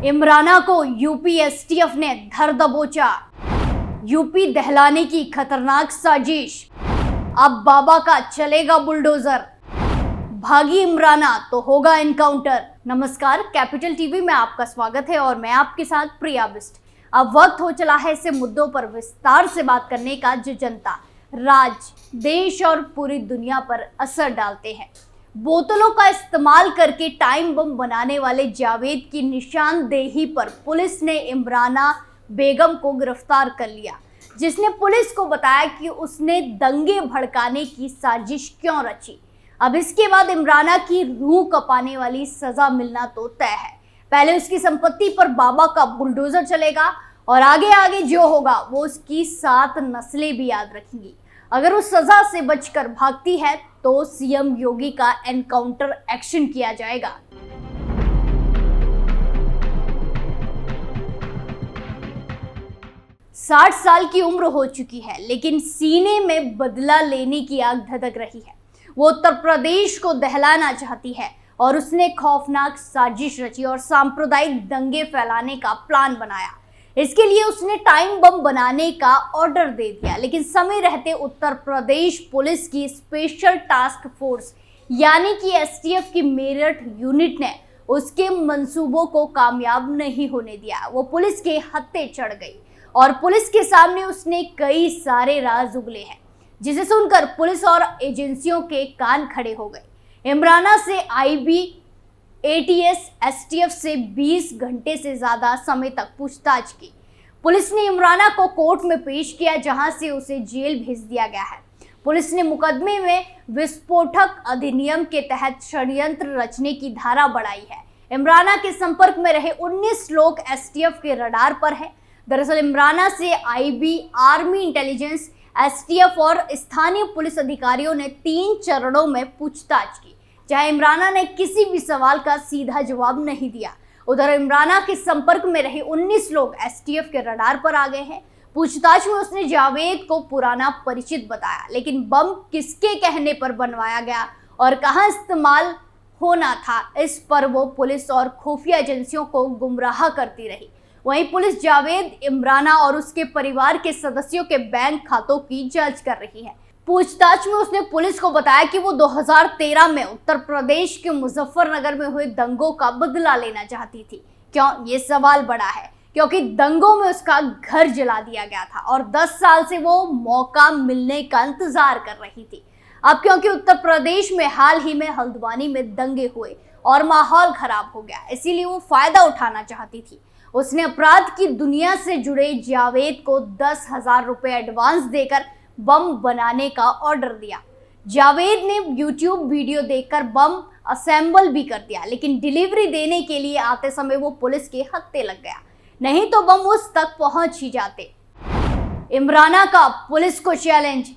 इमराना को UP STF ने धर दबोचा। यूपी दहलाने की खतरनाक साजिश। अब बाबा का चलेगा बुलडोजर। भागी इमराना तो होगा एनकाउंटर। नमस्कार, कैपिटल टीवी में आपका स्वागत है और मैं आपके साथ प्रिया बिस्ट। अब वक्त हो चला है ऐसे मुद्दों पर विस्तार से बात करने का जो जनता, राज्य, देश और पूरी दुनिया पर असर डालते हैं। बोतलों का इस्तेमाल करके टाइम बम बनाने वाले जावेद की निशानदेही पर पुलिस ने इमराना बेगम को गिरफ्तार कर लिया, जिसने पुलिस को बताया कि उसने दंगे भड़काने की साजिश क्यों रची। अब इसके बाद इमराना की रूह कपाने वाली सजा मिलना तो तय है। पहले उसकी संपत्ति पर बाबा का बुलडोजर चलेगा और आगे आगे जो होगा वो उसकी 7 नस्लें भी याद रखेंगी। अगर उस सजा से बचकर भागती है तो सीएम योगी का एनकाउंटर एक्शन किया जाएगा। साठ साल की उम्र हो चुकी है, लेकिन सीने में बदला लेने की आग धधक रही है। वो उत्तर प्रदेश को दहलाना चाहती है और उसने खौफनाक साजिश रची और सांप्रदायिक दंगे फैलाने का प्लान बनाया। इसके लिए उसने टाइम बम बनाने का ऑर्डर दे दिया, लेकिन समय रहते उत्तर प्रदेश पुलिस की स्पेशल टास्क फोर्स यानी कि एसटीएफ की मेरठ यूनिट ने उसके मंसूबों को कामयाब नहीं होने दिया। वो पुलिस के हत्थे चढ़ गई और पुलिस के सामने उसने कई सारे राज उगले हैं, जिसे सुनकर पुलिस और एजेंसियों के कान खड़े हो गए। इमराना से आईबी, एटीएस, एसटीएफ से 20 घंटे से ज्यादा समय तक पूछताछ की। पुलिस ने इमराना को कोर्ट में पेश किया, जहां से उसे जेल भेज दिया गया है। पुलिस ने मुकदमे में विस्फोटक अधिनियम के तहत षड्यंत्र रचने की धारा बढ़ाई है। इमराना के संपर्क में रहे 19 लोग एसटीएफ के रडार पर हैं। दरअसल इमराना से आईबी, आर्मी इंटेलिजेंस, एसटीएफ और स्थानीय पुलिस अधिकारियों ने 3 चरणों में पूछताछ की, जहां इमराना ने किसी भी सवाल का सीधा जवाब नहीं दिया। उधर इमराना के संपर्क में रहे 19 लोग एसटीएफ के रडार पर आ गए हैं। पूछताछ में उसने जावेद को पुराना परिचित बताया, लेकिन बम किसके कहने पर बनवाया गया और कहां इस्तेमाल होना था, इस पर वो पुलिस और खुफिया एजेंसियों को गुमराह करती रही। वहीं पुलिस जावेद, इमराना और उसके परिवार के सदस्यों के बैंक खातों की जांच कर रही है। पूछताछ में उसने पुलिस को बताया कि वो 2013 में उत्तर प्रदेश के मुजफ्फरनगर में हुए दंगों का बदला लेना चाहती थी। क्यों? ये सवाल बड़ा है, क्योंकि दंगों में उसका घर जला दिया गया था और 10 साल से वो मौका मिलने का इंतजार कर रही थी। अब क्योंकि उत्तर प्रदेश में हाल ही में हल्द्वानी में दंगे हुए और माहौल खराब हो गया, इसीलिए वो फायदा उठाना चाहती थी। उसने अपराध की दुनिया से जुड़े जावेद को 10,000 रुपए एडवांस देकर बम बनाने का ऑर्डर दिया। जावेद ने यूट्यूब वीडियो देखकर बम असेंबल भी कर दिया, लेकिन डिलीवरी देने के लिए आते समय वो पुलिस के हत्थे लग गया, नहीं तो बम उस तक पहुंच ही जाते। इमराना का पुलिस को चैलेंज।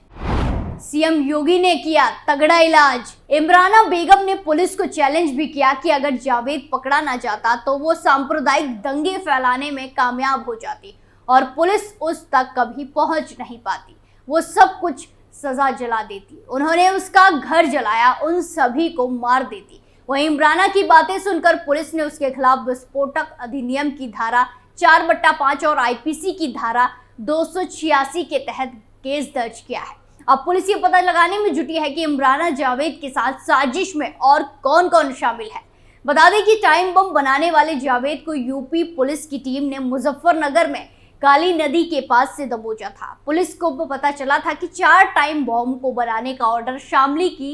सीएम योगी ने किया तगड़ा इलाज। इमराना बेगम ने पुलिस को चैलेंज भी किया कि अगर जावेद पकड़ा ना जाता तो वो सांप्रदायिक दंगे फैलाने में कामयाब हो जाती और पुलिस उस तक कभी पहुंच नहीं पाती। वो सब कुछ सजा जला देती। उन्होंने उसका घर जलाया, उन सभी को मार देती। वहीं इमराना की बातें सुनकर पुलिस ने उसके खिलाफ विस्फोटक अधिनियम की धारा 4/5 और आईपीसी की धारा 286 के तहत केस दर्ज किया है। अब पुलिस ये पता लगाने में जुटी है कि इमराना जावेद के साथ साजिश में और कौन कौन शामिल है। बता दें कि टाइम बम बनाने वाले जावेद को यूपी पुलिस की टीम ने मुजफ्फरनगर में काली नदी के पास से दबोचा था। पुलिस को पता चला था कि 4 टाइम बॉम्ब को बनाने का ऑर्डर शामली की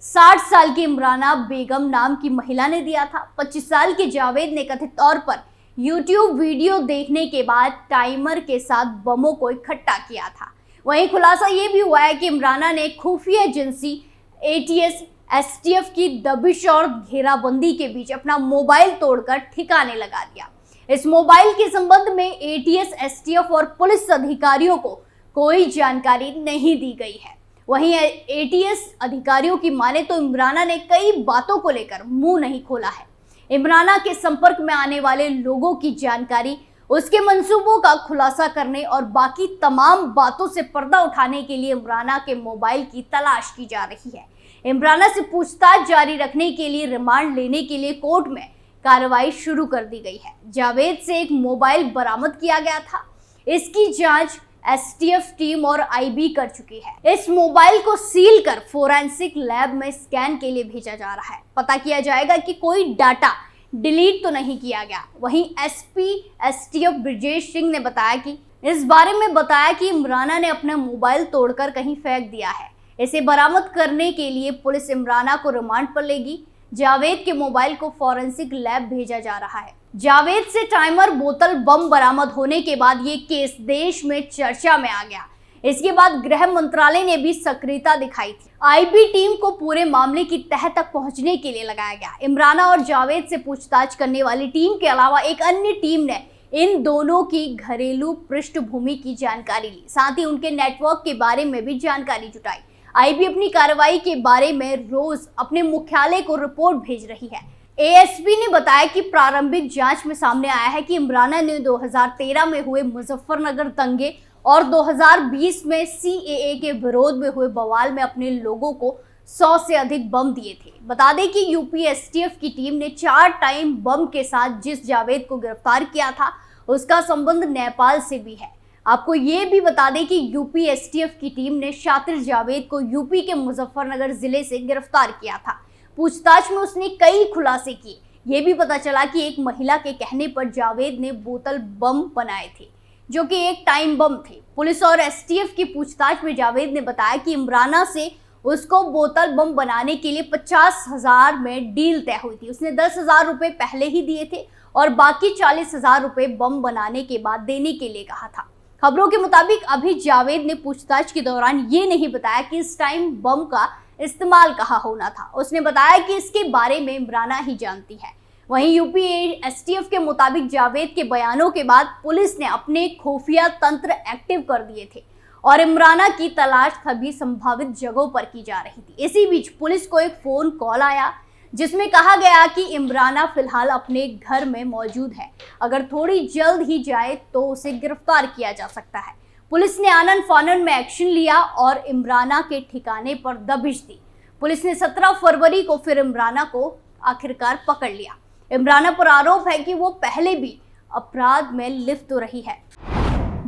60 साल की इमराना बेगम नाम की महिला ने दिया था। 25 साल के जावेद ने कथित तौर पर यूट्यूब वीडियो देखने के बाद टाइमर के साथ बमों को इकट्ठा किया था। वहीं खुलासा ये भी हुआ है कि इमराना ने खुफिया एजेंसी, एटीएस, एसटीएफ की दबिश और घेराबंदी के बीच अपना मोबाइल तोड़कर ठिकाने लगा दिया। इस मोबाइल के संबंध में एटीएस, एसटीएफ और पुलिस अधिकारियों को कोई जानकारी नहीं दी गई है। वहीं एटीएस अधिकारियों की माने तो इमराना ने कई बातों को लेकर मुंह नहीं खोला है। इमराना के संपर्क में आने वाले लोगों की जानकारी, उसके मंसूबों का खुलासा करने और बाकी तमाम बातों से पर्दा उठाने के लिए इमराना के मोबाइल की तलाश की जा रही है। इमराना से पूछताछ जारी रखने के लिए रिमांड लेने के लिए कोर्ट में कार्रवाई शुरू कर दी गई है। जावेद से एक मोबाइल बरामद किया गया था। इसकी जांच एसटीएफ टीम और आईबी कर चुकी है। इस मोबाइल को सील कर फोरेंसिक लैब में स्कैन के लिए भेजा जा रहा है। पता किया जाएगा कि कोई डाटा डिलीट तो नहीं किया गया। वहीं एसपी एसटीएफ ब्रजेश सिंह ने बताया कि इस बारे में बताया कि इमराना ने अपना मोबाइल तोड़कर कहीं फेंक दिया है। इसे बरामद करने के लिए पुलिस इमराना को रिमांड पर लेगी। जावेद के मोबाइल को फॉरेंसिक लैब भेजा जा रहा है। जावेद से टाइमर बोतल बम बरामद होने के बाद ये केस देश में चर्चा में आ गया। इसके बाद गृह मंत्रालय ने भी सक्रियता दिखाई थी। आईबी टीम को पूरे मामले की तह तक पहुंचने के लिए लगाया गया। इमराना और जावेद से पूछताछ करने वाली टीम के अलावा एक अन्य टीम ने इन दोनों की घरेलू पृष्ठभूमि की जानकारी ली, साथ ही उनके नेटवर्क के बारे में भी जानकारी जुटाई। आईबी अपनी कार्रवाई के बारे में रोज अपने मुख्यालय को रिपोर्ट भेज रही है। एएसपी ने बताया कि प्रारंभिक जांच में सामने आया है कि इमराना ने 2013 में हुए मुजफ्फरनगर दंगे और 2020 में सीएए के विरोध में हुए बवाल में अपने लोगों को 100 से अधिक बम दिए थे। बता दें कि यूपी एसटीएफ की टीम ने 4 टाइम बम के साथ जिस जावेद को गिरफ्तार किया था उसका संबंध नेपाल से भी है। आपको ये भी बता दें कि यूपी एसटीएफ की टीम ने शातिर जावेद को यूपी के मुजफ्फरनगर जिले से गिरफ्तार किया था। पूछताछ में उसने कई खुलासे किए। ये भी पता चला कि एक महिला के कहने पर जावेद ने बोतल बम बनाए थे, जो कि एक टाइम बम थे। पुलिस और एसटीएफ की पूछताछ में जावेद ने बताया कि इमराना से उसको बोतल बम बनाने के लिए 50,000 में डील तय हुई थी। उसने 10,000 रुपए पहले ही दिए थे और बाकी 40,000 रुपए बम बनाने के बाद देने के लिए कहा था। खबरों के मुताबिक अभी जावेद ने पूछताछ के दौरान ये नहीं बताया कि इस टाइम बम का इस्तेमाल कहाँ होना था। उसने बताया कि इसके बारे में इमराना ही जानती है। वहीं यूपी एसटीएफ के मुताबिक जावेद के बयानों के बाद पुलिस ने अपने खुफिया तंत्र एक्टिव कर दिए थे और इमराना की तलाश सभी संभावित जगहों पर की जा रही थी। इसी बीच पुलिस को एक फोन कॉल आया जिसमें कहा गया कि इमराना फिलहाल अपने घर में मौजूद है, अगर थोड़ी जल्द ही जाए तो उसे गिरफ्तार किया जा सकता है। पुलिस ने आनन फानन में एक्शन लिया और इमराना के ठिकाने पर दबिश दी। पुलिस ने 17 फरवरी को फिर इमराना को आखिरकार पकड़ लिया। इमराना पर आरोप है कि वो पहले भी अपराध में लिप्त रही है।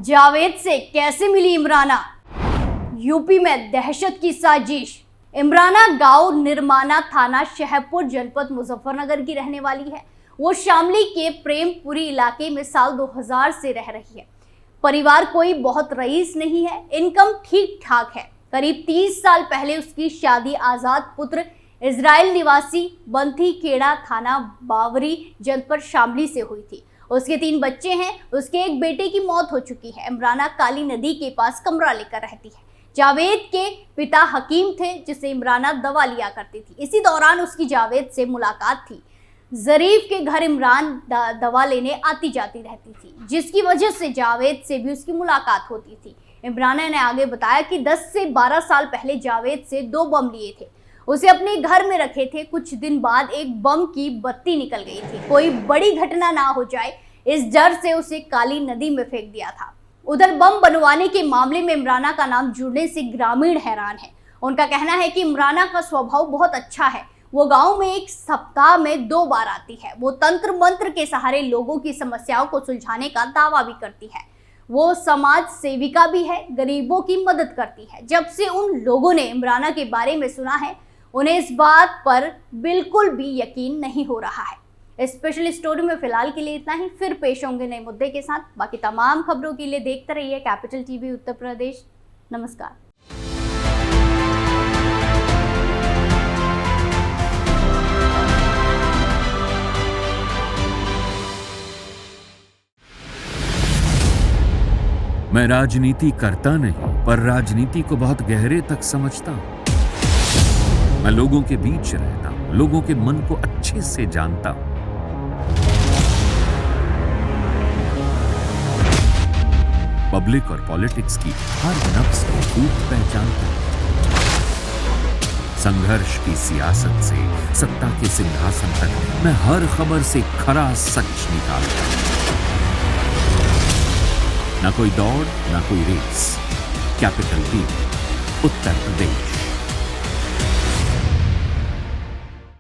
जावेद से कैसे मिली इमराना? यूपी में दहशत की साजिश। इमराना गांव निर्माना थाना शहपुर जनपद मुजफ्फरनगर की रहने वाली है। वो शामली के प्रेमपुरी इलाके में साल 2000 से रह रही है। परिवार कोई बहुत रईस नहीं है, इनकम ठीक ठाक है। करीब 30 साल पहले उसकी शादी आजाद पुत्र इजराइल निवासी बंथी खेड़ा थाना बावरी जनपद शामली से हुई थी। उसके 3 बच्चे हैं। उसके एक बेटे की मौत हो चुकी है। इमराना काली नदी के पास कमरा लेकर रहती है। जावेद के पिता हकीम थे जिसे इमराना दवा लिया करती थी। इसी दौरान उसकी जावेद से मुलाकात थी। जरीफ के घर इमरान दवा लेने आती जाती रहती थी, जिसकी वजह से जावेद से भी उसकी मुलाकात होती थी। इमराना ने आगे बताया कि 10 से 12 साल पहले जावेद से 2 बम लिए थे। उसे अपने घर में रखे थे। कुछ दिन बाद एक बम की बत्ती निकल गई थी। कोई बड़ी घटना ना हो जाए इस डर से उसे काली नदी में फेंक दिया था। उधर बम बनवाने के मामले में इमराना का नाम जुड़ने से ग्रामीण हैरान है। उनका कहना है कि इमराना का स्वभाव बहुत अच्छा है। वो गांव में एक सप्ताह में 2 बार आती है। वो तंत्र मंत्र के सहारे लोगों की समस्याओं को सुलझाने का दावा भी करती है। वो समाज सेविका भी है, गरीबों की मदद करती है। जब से उन लोगों ने इमराना के बारे में सुना है, उन्हें इस बात पर बिल्कुल भी यकीन नहीं हो रहा है। स्पेशल स्टोरी में फिलहाल के लिए इतना ही। फिर पेश होंगे नए मुद्दे के साथ। बाकी तमाम खबरों के लिए देखते रहिए कैपिटल टीवी उत्तर प्रदेश। नमस्कार। मैं राजनीति करता नहीं, पर राजनीति को बहुत गहरे तक समझता हूं। मैं लोगों के बीच रहता हूं, लोगों के मन को अच्छे से जानता हूं। पब्लिक और पॉलिटिक्स की हर नब्ज को खूब पहचानता हूं। संघर्ष की सियासत से सत्ता के सिंहासन तक मैं हर खबर से खरा सच निकालता हूं। ना कोई दौड़, ना कोई race. Capital TV, Uttar Pradesh.